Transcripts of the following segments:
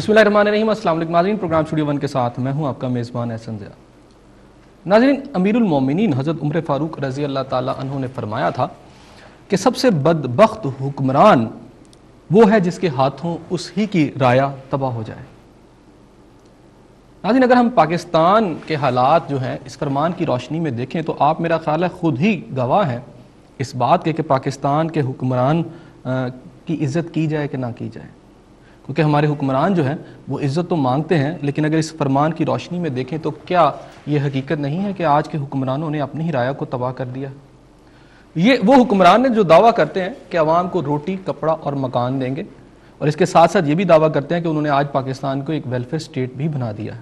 بسم اللہ الرحمن الرحیم۔ السلام علیکم ناظرین، پروگرام اسٹوڈیو ون کے ساتھ میں ہوں آپ کا میزبان احسن ضیاء۔ ناظرین، امیر المومنین حضرت عمر فاروق رضی اللہ تعالیٰ عنہ نے فرمایا تھا کہ سب سے بدبخت حکمران وہ ہے جس کے ہاتھوں اس ہی کی رایا تباہ ہو جائے۔ ناظرین، اگر ہم پاکستان کے حالات جو ہیں اس فرمان کی روشنی میں دیکھیں تو آپ میرا خیال ہے خود ہی گواہ ہیں اس بات کے کہ پاکستان کے حکمران کی عزت کی جائے کہ نہ کی جائے، کیونکہ ہمارے حکمران جو ہیں وہ عزت تو مانگتے ہیں، لیکن اگر اس فرمان کی روشنی میں دیکھیں تو کیا یہ حقیقت نہیں ہے کہ آج کے حکمرانوں نے اپنی ہی رایا کو تباہ کر دیا؟ یہ وہ حکمران ہیں جو دعویٰ کرتے ہیں کہ عوام کو روٹی، کپڑا اور مکان دیں گے، اور اس کے ساتھ ساتھ یہ بھی دعویٰ کرتے ہیں کہ انہوں نے آج پاکستان کو ایک ویلفیئر اسٹیٹ بھی بنا دیا ہے۔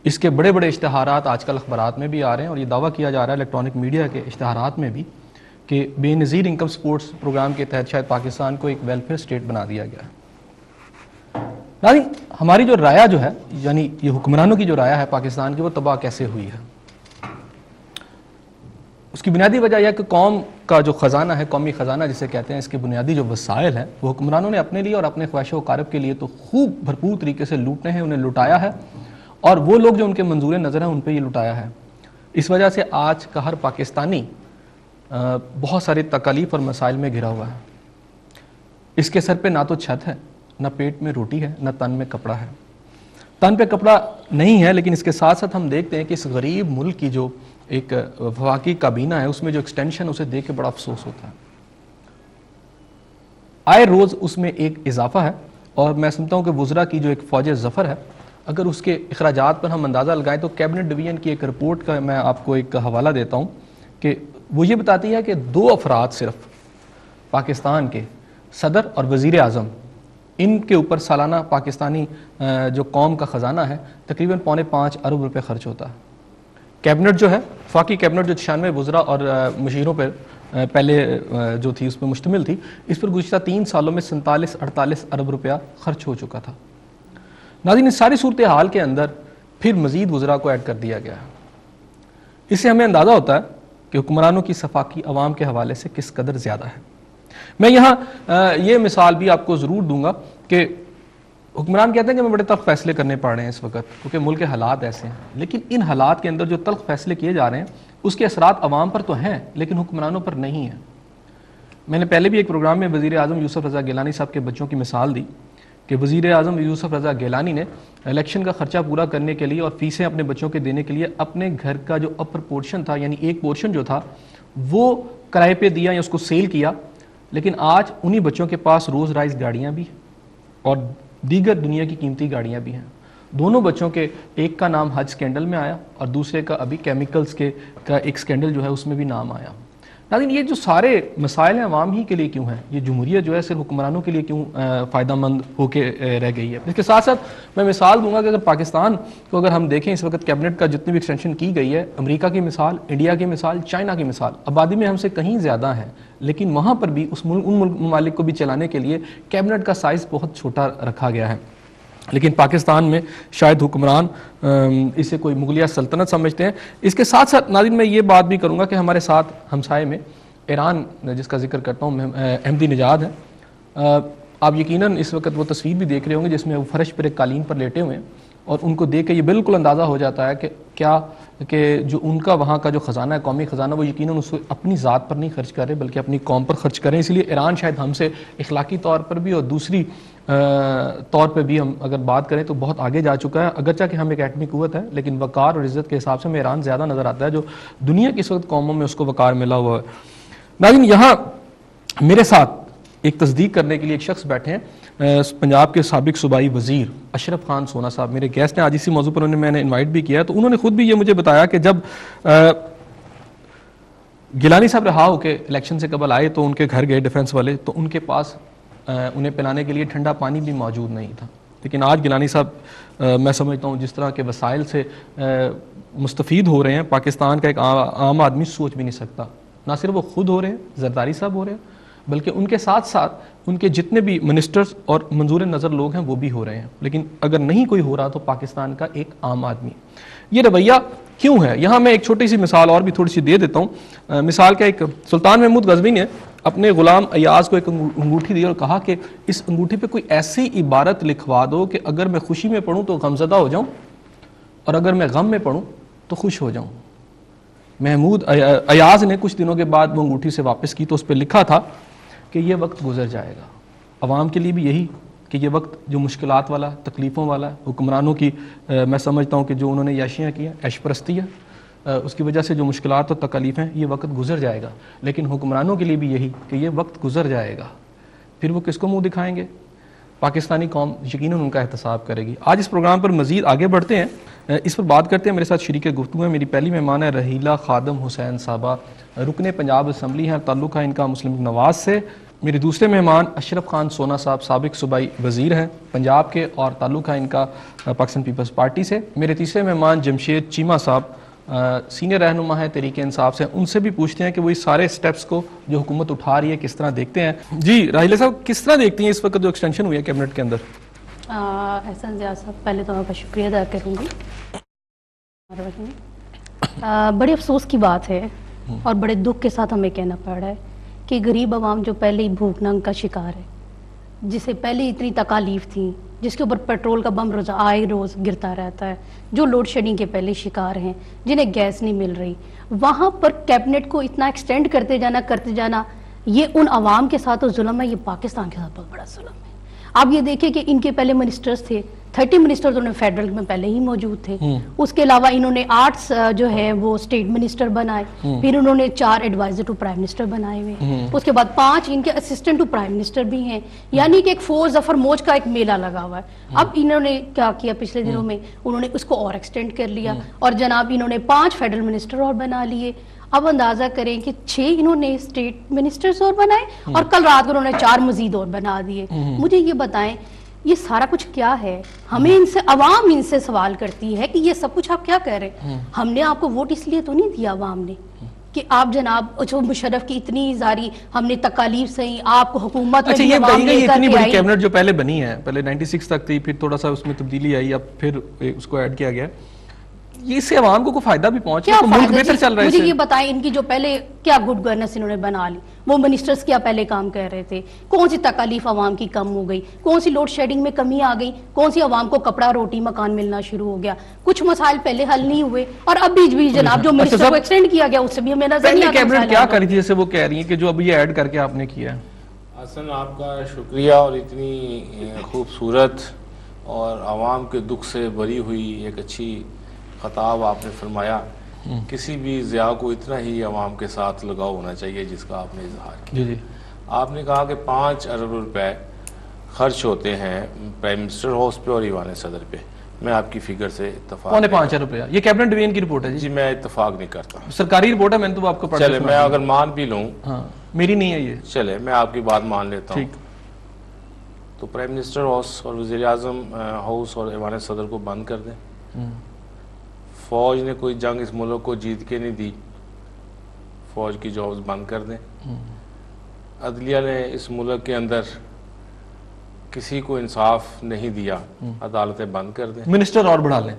اس کے بڑے بڑے اشتہارات آج کل اخبارات میں بھی آ رہے ہیں، اور یہ دعویٰ کیا جا رہا ہے الیکٹرانک میڈیا کے اشتہارات میں بھی کہ بے نظیر انکم سپورٹس پروگرام کے تحت شاید پاکستان کو ایک ویلفیئر اسٹیٹ بنا دیا گیا ہے۔ ناظرین، ہماری جو رایا جو ہے، یعنی یہ حکمرانوں کی جو رایا ہے پاکستان کی، وہ تباہ کیسے ہوئی ہے؟ اس کی بنیادی وجہ یہ کہ قوم کا جو خزانہ ہے، قومی خزانہ جسے کہتے ہیں، اس کے بنیادی جو وسائل ہیں وہ حکمرانوں نے اپنے لیے اور اپنے خواہش و قارب کے لیے تو خوب بھرپور طریقے سے لوٹنے ہیں، انہیں لٹایا ہے، اور وہ لوگ جو ان کے منظور نظر ہیں ان پہ یہ لٹایا ہے۔ اس وجہ سے آج کا ہر پاکستانی بہت ساری تکالیف اور مسائل میں گھرا ہوا ہے۔ اس کے سر پہ نہ تو چھت ہے، نہ پیٹ میں روٹی ہے، نہ تن میں کپڑا ہے۔ تن پہ کپڑا نہیں ہے، لیکن اس کے ساتھ ساتھ ہم دیکھتے ہیں کہ اس غریب ملک کی جو ایک وفاقی کابینہ ہے اس میں جو ایکسٹینشن، اسے دیکھ کے بڑا افسوس ہوتا ہے۔ آئے روز اس میں ایک اضافہ ہے، اور میں سمجھتا ہوں کہ وزراء کی جو ایک فوج ظفر ہے، اگر اس کے اخراجات پر ہم اندازہ لگائیں تو کیبنٹ ڈویژن کی ایک رپورٹ کا میں آپ کو ایک حوالہ دیتا ہوں کہ وہ یہ بتاتی ہے کہ 2 افراد صرف پاکستان کے، صدر اور وزیر اعظم، ان کے اوپر سالانہ پاکستانی جو قوم کا خزانہ ہے تقریباً 4.5 ارب روپے خرچ ہوتا ہے۔ کیبنٹ جو ہے، وفاقی کیبنٹ جو 96 وزراء اور مشیروں پر پہلے جو تھی اس پر مشتمل تھی، اس پر گزشتہ 3 سالوں میں 47-48 ارب روپیہ خرچ ہو چکا تھا۔ ناظرین، اس ساری صورتحال کے اندر پھر مزید وزراء کو ایڈ کر دیا گیا ہے۔ اس سے ہمیں اندازہ ہوتا ہے کہ حکمرانوں کی صفاقی عوام کے حوالے سے کس قدر زیادہ ہے۔ میں یہاں یہ مثال بھی آپ کو ضرور دوں گا کہ حکمران کہتے ہیں کہ ہمیں بڑے تلخ فیصلے کرنے پڑ رہے ہیں اس وقت کیونکہ ملک کے حالات ایسے ہیں، لیکن ان حالات کے اندر جو تلخ فیصلے کیے جا رہے ہیں اس کے اثرات عوام پر تو ہیں لیکن حکمرانوں پر نہیں ہیں۔ میں نے پہلے بھی ایک پروگرام میں وزیر اعظم یوسف رضا گیلانی صاحب کے بچوں کی مثال دی کہ وزیر اعظم یوسف رضا گیلانی نے الیکشن کا خرچہ پورا کرنے کے لیے اور فیسیں اپنے بچوں کے دینے کے لیے اپنے گھر کا جو اپر پورشن تھا، یعنی ایک پورشن جو تھا، وہ کرائے پہ دیا یا اس کو سیل کیا، لیکن آج انہی بچوں کے پاس روز رائز گاڑیاں بھی اور دیگر دنیا کی قیمتی گاڑیاں بھی ہیں۔ دونوں بچوں کے ایک کا نام حج سکینڈل میں آیا اور دوسرے کا ابھی کیمیکلز کا ایک سکینڈل جو ہے اس میں بھی نام آیا۔ ناظرین، یہ جو سارے مسائل ہیں عوام ہی کے لیے کیوں ہیں؟ یہ جمہوریت جو ہے صرف حکمرانوں کے لیے کیوں فائدہ مند ہو کے رہ گئی ہے؟ اس کے ساتھ ساتھ میں مثال دوں گا کہ اگر پاکستان کو اگر ہم دیکھیں اس وقت کیبنٹ کا جتنی بھی ایکسٹینشن کی گئی ہے، امریکہ کی مثال، انڈیا کی مثال، چائنا کی مثال، آبادی میں ہم سے کہیں زیادہ ہے، لیکن وہاں پر بھی ان ممالک کو بھی چلانے کے لیے کیبنٹ کا سائز بہت چھوٹا رکھا گیا ہے۔ لیکن پاکستان میں شاید حکمران اسے کوئی مغلیہ سلطنت سمجھتے ہیں۔ اس کے ساتھ ساتھ ناظرین میں یہ بات بھی کروں گا کہ ہمارے ساتھ ہمسائے میں ایران جس کا ذکر کرتا ہوں احمدی نژاد ہے۔ آپ یقیناً اس وقت وہ تصویر بھی دیکھ رہے ہوں گے جس میں وہ فرش پر ایک قالین پر لیٹے ہوئے ہیں، اور ان کو دیکھ کے یہ بالکل اندازہ ہو جاتا ہے کہ جو ان کا وہاں کا جو خزانہ ہے، قومی خزانہ، وہ یقیناً اس کو اپنی ذات پر نہیں خرچ کر رہے بلکہ اپنی قوم پر خرچ کریں۔ اس لیے ایران شاید ہم سے اخلاقی طور پر بھی اور دوسری طور پہ بھی ہم اگر بات کریں تو بہت آگے جا چکا ہے، اگرچہ کہ ہم ایک ایٹمی قوت ہے لیکن وقار اور عزت کے حساب سے ہمیں ایران زیادہ نظر آتا ہے، جو دنیا کی اس وقت قوموں میں اس کو وقار ملا ہوا ہے۔ ناظرین، یہاں میرے ساتھ ایک تصدیق کرنے کے لیے ایک شخص بیٹھے ہیں، پنجاب کے سابق صوبائی وزیر اشرف خان سونا صاحب میرے گیسٹ ہیں آج اسی موضوع پر، میں نے انوائٹ بھی کیا، تو انہوں نے خود بھی یہ مجھے بتایا کہ جب گیلانی صاحب رہا ہو کے الیکشن سے قبل آئے تو ان کے گھر گئے ڈیفنس والے، تو ان کے پاس انہیں پلانے کے لیے ٹھنڈا پانی بھی موجود نہیں تھا، لیکن آج گیلانی صاحب میں سمجھتا ہوں جس طرح کے وسائل سے مستفید ہو رہے ہیں پاکستان کا ایک عام آدمی سوچ بھی نہیں سکتا۔ نہ صرف وہ خود ہو رہے ہیں، زرداری صاحب ہو رہے ہیں، بلکہ ان کے ساتھ ساتھ ان کے جتنے بھی منسٹرز اور منظور نظر لوگ ہیں وہ بھی ہو رہے ہیں، لیکن اگر نہیں کوئی ہو رہا تو پاکستان کا ایک عام آدمی۔ یہ رویہ کیوں ہے؟ یہاں میں ایک چھوٹی سی مثال اور بھی تھوڑی سی دے دیتا ہوں۔ مثال کا ایک سلطان محمود غزنوی نے اپنے غلام ایاز کو ایک انگوٹھی دی اور کہا کہ اس انگوٹھی پہ کوئی ایسی عبارت لکھوا دو کہ اگر میں خوشی میں پڑھوں تو غمزدہ ہو جاؤں اور اگر میں غم میں پڑھوں تو خوش ہو جاؤں. محمود ایاز نے کچھ دنوں کے بعد وہ انگوٹھی سے واپس کی تو اس پہ لکھا تھا کہ یہ وقت گزر جائے گا. عوام کے لیے بھی یہی کہ یہ وقت جو مشکلات والا، تکلیفوں والا، حکمرانوں کی میں سمجھتا ہوں کہ جو انہوں نے یاشیاں کی ہیں، عیش پرستی ہے، اس کی وجہ سے جو مشکلات اور تکلیف ہیں، یہ وقت گزر جائے گا. لیکن حکمرانوں کے لیے بھی یہی کہ یہ وقت گزر جائے گا، پھر وہ کس کو منہ دکھائیں گے؟ پاکستانی قوم یقیناً ان کا احتساب کرے گی. آج اس پروگرام پر مزید آگے بڑھتے ہیں، اس پر بات کرتے ہیں. میرے ساتھ شریک گفتگو ہے، میری پہلی مہمان ہے رحیلہ خادم حسین صاحبہ، رکن پنجاب اسمبلی ہیں، تعلق ہے ان کا مسلم نواز سے. میرے دوسرے مہمان اشرف خان سونا صاحب، سابق صوبائی وزیر ہیں پنجاب کے، اور تعلق ہے ان کا پاکستان پیپلز پارٹی سے. میرے تیسرے مہمان جمشید چیمہ صاحب، سینئر رہنما ہے تحریک انصاف سے. ان سے بھی پوچھتے ہیں کہ وہ اس سارے سٹیپس کو جو حکومت اٹھا رہی ہے کس طرح دیکھتے ہیں. جی راحیلہ صاحب، کس طرح دیکھتی ہیں اس وقت جو ایکسٹینشن ہوئی ہے کیبنٹ کے اندر؟ احسان ضیاء صاحب، پہلے تو آپ کا شکریہ ادا کروں گی. بڑے افسوس کی بات ہے اور بڑے دکھ کے ساتھ ہمیں کہنا پڑ رہا ہے کہ غریب عوام جو پہلے ہی بھوک ننگ کا شکار ہے، جسے پہلے اتنی تکالیف تھیں، جس کے اوپر پیٹرول کا بم روز آئے روز گرتا رہتا ہے، جو لوڈ شیڈنگ کے پہلے شکار ہیں، جنہیں گیس نہیں مل رہی، وہاں پر کیبنٹ کو اتنا ایکسٹینڈ کرتے جانا، یہ ان عوام کے ساتھ تو ظلم ہے، یہ پاکستان کے ساتھ بہت بڑا ظلم ہے. آپ یہ دیکھیں کہ ان کے پہلے منسٹرز تھے، 30 منسٹرز انہوں نے فیڈرل میں پہلے ہی موجود تھے. اس کے علاوہ انہوں نے 8 جو ہے وہ اسٹیٹ منسٹر بنائے، پھر انہوں نے 4 ایڈوائزر ٹو پرائم منسٹر بنائے ہوئے، اس کے بعد 5 ان کے اسسٹنٹ ٹو پرائم منسٹر بھی ہیں. یعنی کہ ایک فوج ظفر موج کا ایک میلہ لگا ہوا ہے. اب انہوں نے کیا کیا پچھلے دنوں میں، انہوں نے اس کو اور ایکسٹینڈ کر لیا اور جناب انہوں نے 5 فیڈرل منسٹر اور بنا لیے. اب اندازہ کریں کہ 6 انہوں نے اسٹیٹ منسٹرز اور بنائے اور کل رات کو انہوں نے 4 مزید اور بنا دیے. مجھے یہ بتائیں یہ سارا کچھ کیا ہے؟ ہمیں ان سے، عوام ان سے سوال کرتی ہے کہ یہ سب کچھ آپ کیا کہہ رہے ہیں؟ ہم نے آپ کو ووٹ اس لیے تو نہیں دیا عوام نے کہ آپ جناب جو مشرف کی اتنی زاری ہم نے تکالیف سہی، آپ کو حکومت میں یہ اتنی بڑی کیبنٹ جو پہلے بنی ہے، پہلے 96 تک تھی، پھر تھوڑا سا اس میں تبدیلی آئی، اب پھر اس کو ایڈ کیا گیا، یہ اس سے عوام کو کوئی فائدہ بھی پہنچا ہے؟ ملک بہتر چل رہا ہے؟ مجھے یہ بتائیں ان کی جو پہلے کیا گڈ گورننس انہوں نے بنا لی، وہ منسٹرز کیا پہلے کام کر رہے تھے؟ کون سی تکالیف عوام کی کم ہو گئی؟ کون سی لوڈ شیڈنگ میں کمی آ گئی؟ کون سی عوام کو کپڑا روٹی مکان ملنا شروع ہو گیا؟ کچھ مسائل پہلے حل نہیں ہوئے اور اب بیچ بیچ جناب جو منسٹر کو ایکسٹینڈ کیا گیا اس سے بھی ہمیں نظر نہیں آتا. کیبنٹ کیا کری تھی جیسے وہ کہہ رہی ہیں کہ جو اب یہ ایڈ کر کے آپ نے کیا ہے؟ حسن آپ کا شکریہ، اور اتنی خوبصورت اور عوام کے دکھ سے بری ہوئی ایک اچھی خطاب آپ نے فرمایا. کسی بھی ضیاء کو اتنا ہی عوام کے ساتھ لگاؤ ہونا چاہیے جس کا آپ نے اظہار کیا. جی آپ نے کہا کہ 5 ارب روپے خرچ ہوتے ہیں پرائم منسٹر ہاؤس پہ اور ایوان صدر پہ. میں آپ کی فگر سے اتفاق 5.5 روپیہ، یہ کیبنٹ ڈویژن کی رپورٹ ہے جی، میں اتفاق نہیں کرتا. سرکاری رپورٹ ہے، میں نے تو آپ کو پڑھا. چلے میں اگر مان بھی لوں، ہاں میری نہیں ہے یہ، چلے میں آپ کی بات مان لیتا ہوں. تو پرائم منسٹر ہاؤس اور وزیر اعظم ہاؤس اور ایوان صدر کو بند کر دیں. فوج نے کوئی جنگ اس ملک کو جیت کے نہیں دی، فوج کی جابز بند کر دیں. عدلیہ نے اس ملک کے اندر کسی کو انصاف نہیں دیا، عدالتیں بند کر دیں. منسٹر اور بڑھا لیں.